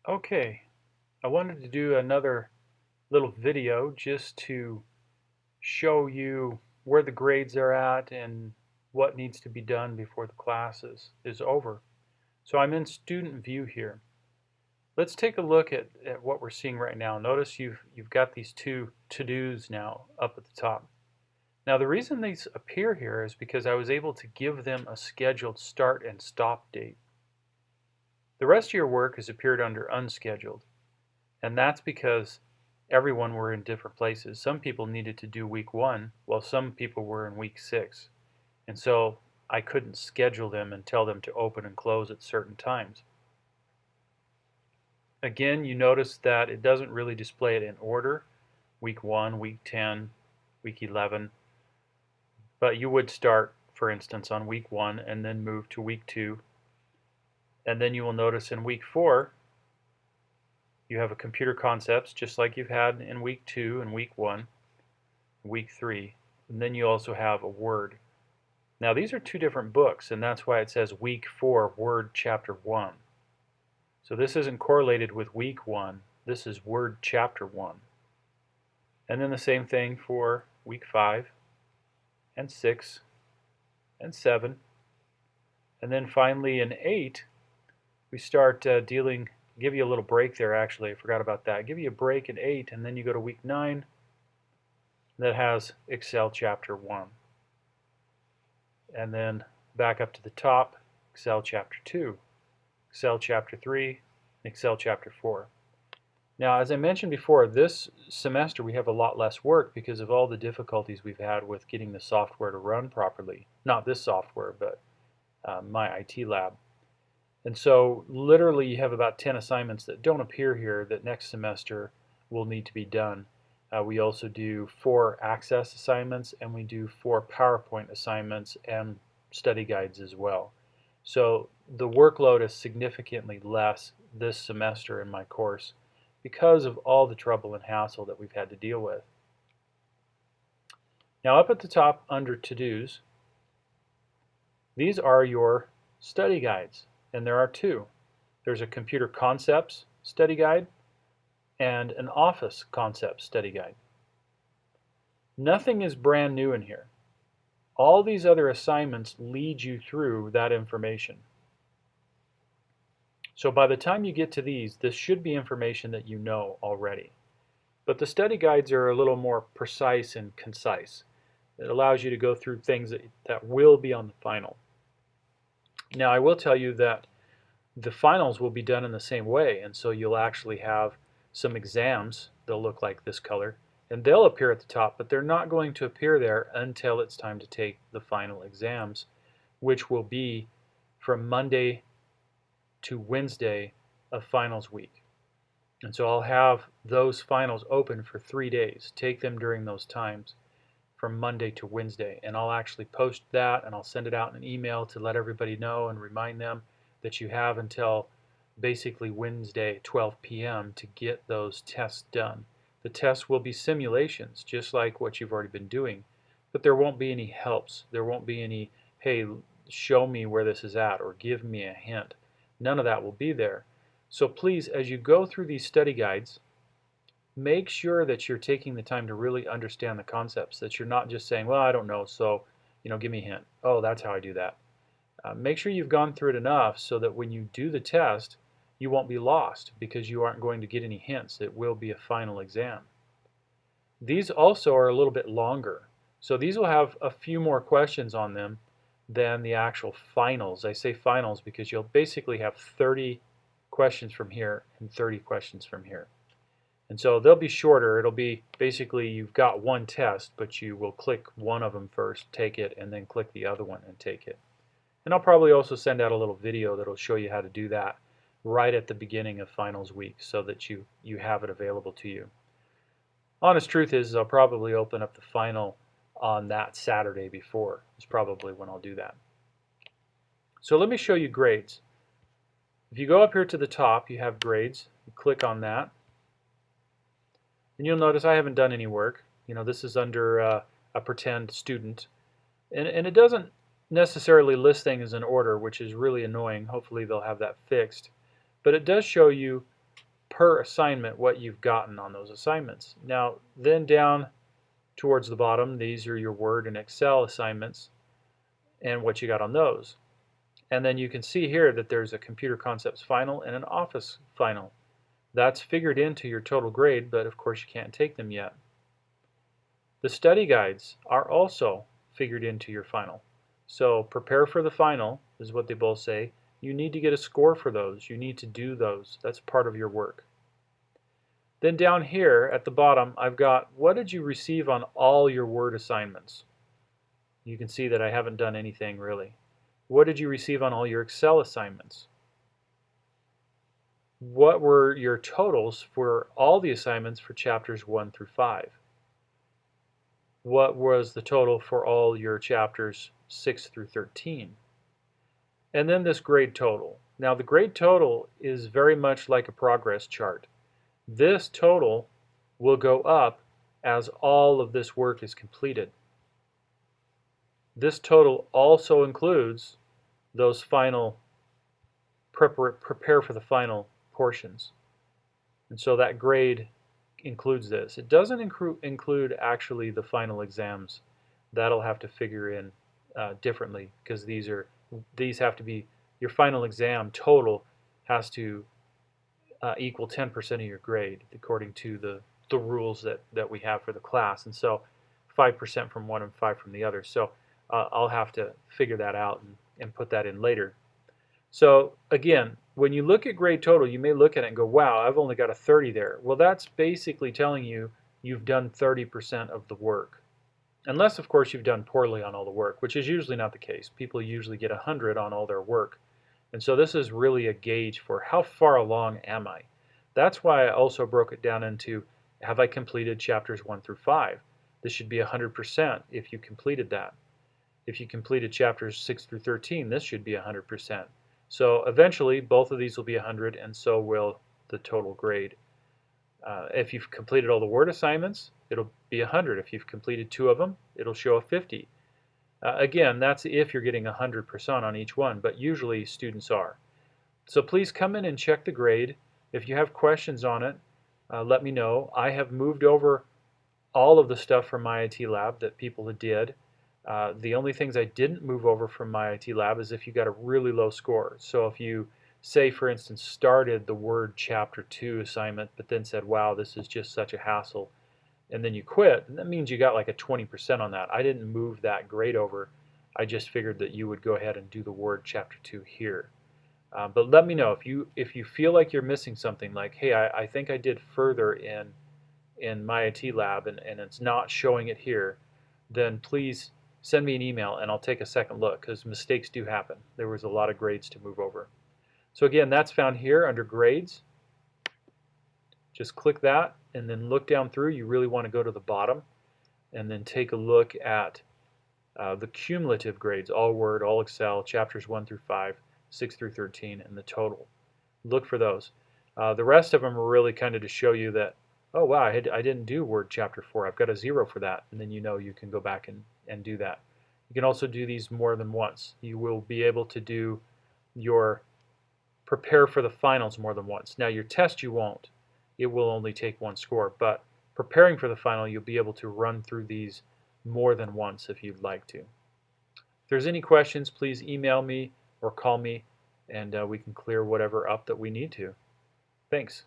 Okay, I wanted to do another little video just to show you where the grades are at and what needs to be done before the class is over. So I'm in student view here. Let's take a look at what we're seeing right now. Notice you've got these two to-dos now up at the top. Now the reason these appear here is because I was able to give them a scheduled start and stop date. The rest of your work has appeared under unscheduled. And that's because everyone were in different places. Some people needed to do week 1, while some people were in week 6. And so I couldn't schedule them and tell them to open and close at certain times. Again, you notice that it doesn't really display it in order, week 1, week 10, week 11. But you would start, for instance, on week 1 and then move to week 2. And then you will notice in week 4, you have a computer concepts just like you've had in week 2 and week 1, week 3, and then you also have a Word. Now these are two different books, and that's why it says week 4 Word chapter 1. So this isn't correlated with week 1, this is Word chapter 1. And then the same thing for week 5 and 6 and 7. And then finally in 8 we start give you a little break there actually, I forgot about that. Give you a break in 8 and then you go to week 9 that has Excel chapter 1. And then back up to the top, Excel chapter 2, Excel chapter 3, Excel chapter 4. Now as I mentioned before, this semester we have a lot less work because of all the difficulties we've had with getting the software to run properly. Not this software, but my IT lab. And so literally you have about 10 assignments that don't appear here that next semester will need to be done. We also do 4 Access assignments and we do 4 PowerPoint assignments and study guides as well. So the workload is significantly less this semester in my course because of all the trouble and hassle that we've had to deal with. Now up at the top under To-Dos, these are your study guides, and there are 2. There's a Computer Concepts study guide and an Office Concepts study guide. Nothing is brand new in here. All these other assignments lead you through that information. So by the time you get to these, this should be information that you know already. But the study guides are a little more precise and concise. It allows you to go through things that will be on the final. Now I will tell you that the finals will be done in the same way, and so you'll actually have some exams. They'll look like this color, and they'll appear at the top, but they're not going to appear there until it's time to take the final exams, which will be from Monday to Wednesday of finals week. And so I'll have those finals open for 3 days. Take them during those times from Monday to Wednesday, and I'll actually post that and I'll send it out in an email to let everybody know and remind them that you have until basically Wednesday 12 p.m. to get those tests done. The tests will be simulations just like what you've already been doing, but there won't be any helps. There won't be any, hey, show me where this is at or give me a hint. None of that will be there. So please, as you go through these study guides, make sure that you're taking the time to really understand the concepts, that you're not just saying, well, I don't know, so give me a hint. Oh, that's how I do that. Make sure you've gone through it enough so that when you do the test, you won't be lost because you aren't going to get any hints. It will be a final exam. These also are a little bit longer. So these will have a few more questions on them than the actual finals. I say finals because you'll basically have 30 questions from here and 30 questions from here. And so they'll be shorter. It'll be basically you've got one test, but you will click one of them first, take it, and then click the other one and take it. And I'll probably also send out a little video that'll show you how to do that right at the beginning of finals week so that you have it available to you. Honest truth is I'll probably open up the final on that Saturday before. It's probably when I'll do that. So let me show you grades. If you go up here to the top, you have grades. You click on that. And you'll notice I haven't done any work. This is under a pretend student. And it doesn't necessarily list things in order, which is really annoying. Hopefully they'll have that fixed. But it does show you per assignment what you've gotten on those assignments. Now, then down towards the bottom, these are your Word and Excel assignments and what you got on those. And then you can see here that there's a Computer Concepts Final and an Office Final. That's figured into your total grade, but of course you can't take them yet. The study guides are also figured into your final. So prepare for the final is what they both say. You need to get a score for those. You need to do those. That's part of your work. Then down here at the bottom, I've got what did you receive on all your Word assignments? You can see that I haven't done anything really. What did you receive on all your Excel assignments? What were your totals for all the assignments for chapters 1 through 5? What was the total for all your chapters 6 through 13? And then this grade total. Now the grade total is very much like a progress chart. This total will go up as all of this work is completed. This total also includes those final prepare for the final portions. And so that grade includes this. It doesn't include actually the final exams. That'll have to figure in differently because these have to be, your final exam total has to equal 10% of your grade according to the rules that we have for the class. And so 5% from one and 5 from the other. So I'll have to figure that out and put that in later. So again, when you look at grade total, you may look at it and go, wow, I've only got a 30 there. Well, that's basically telling you you've done 30% of the work. Unless, of course, you've done poorly on all the work, which is usually not the case. People usually get 100 on all their work. And so this is really a gauge for how far along am I. That's why I also broke it down into, have I completed chapters 1 through 5? This should be 100% if you completed that. If you completed chapters 6 through 13, this should be 100%. So eventually, both of these will be 100, and so will the total grade. If you've completed all the Word assignments, it'll be 100. If you've completed 2 of them, it'll show a 50. Again, that's if you're getting 100% on each one, but usually students are. So please come in and check the grade. If you have questions on it, let me know. I have moved over all of the stuff from my IT lab that people did. The only things I didn't move over from my IT lab is if you got a really low score. So if you, say for instance, started the Word Chapter 2 assignment but then said, wow, this is just such a hassle, and then you quit, and that means you got like a 20% on that. I didn't move that grade over. I just figured that you would go ahead and do the Word Chapter 2 here. But let me know if you feel like you're missing something, like, hey, I think I did further in my IT lab and it's not showing it here, then please send me an email and I'll take a second look because mistakes do happen. There was a lot of grades to move over. So again, that's found here under grades. Just click that and then look down through. You really want to go to the bottom and then take a look at the cumulative grades, all Word, all Excel, chapters 1 through 5, 6 through 13, and the total. Look for those. The rest of them are really kind of to show you that, oh wow, I didn't do Word Chapter 4. I've got a 0 for that. And then you know you can go back and do that. You can also do these more than once. You will be able to do your prepare for the finals more than once. Now your test you won't. It will only take 1 score. But preparing for the final, you'll be able to run through these more than once if you'd like to. If there's any questions, please email me or call me and we can clear whatever up that we need to. Thanks.